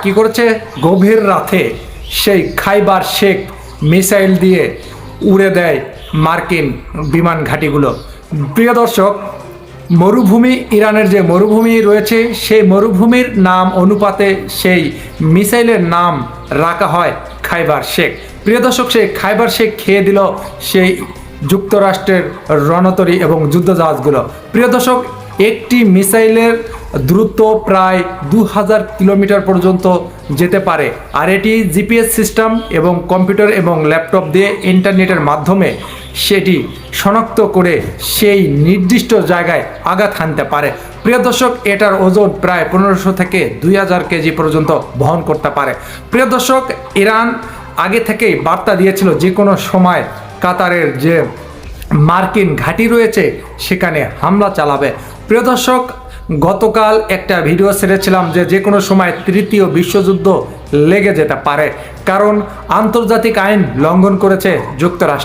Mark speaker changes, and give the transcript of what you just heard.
Speaker 1: কি করেছে, গভীর রাতে সেই খাইবার শেখ মিসাইল দিয়ে উড়ে দেয় মার্কিন বিমান ঘাঁটিগুলো। প্রিয় দর্শক, মরুভূমি, ইরানের যে মরুভূমি রয়েছে সেই মরুভূমির নাম অনুপাতে সেই মিসাইলের নাম রাখা হয় খাইবার শেখ। প্রিয় দর্শক, সেই খাইবার শেখ খেয়ে দিল সেই যুক্তরাষ্ট্রের রণতরী এবং যুদ্ধজাহাজগুলো। প্রিয় দর্শক, একটি মিসাইলের দ্রুত প্রায় 2000 কিলোমিটার পর্যন্ত যেতে পারে, আর এটি জিপিএস সিস্টেম এবং কম্পিউটার এবং ল্যাপটপ দিয়ে ইন্টারনেটের মাধ্যমে সেটি শনাক্ত করে সেই নির্দিষ্ট জায়গায় আঘাত হানতে পারে। প্রিয় দর্শক, এটার ওজন প্রায় 1500 থেকে 2000 কেজি পর্যন্ত বহন করতে পারে। প্রিয় দর্শক, ইরান আগে থেকেই বার্তা দিয়েছিল যে কোনো সময় কাতারের যে মার্কিন ঘাঁটি রয়েছে সেখানে হামলা চালাবে। প্রিয় দর্শক, গতকাল একটা ভিডিও ছেড়েছিলাম যে কোনো সময় তৃতীয় বিশ্বযুদ্ধ লেগে যেতে পারে, কারণ আন্তর্জাতিক আইন লঙ্ঘন করেছে যুক্তরাষ্ট্র।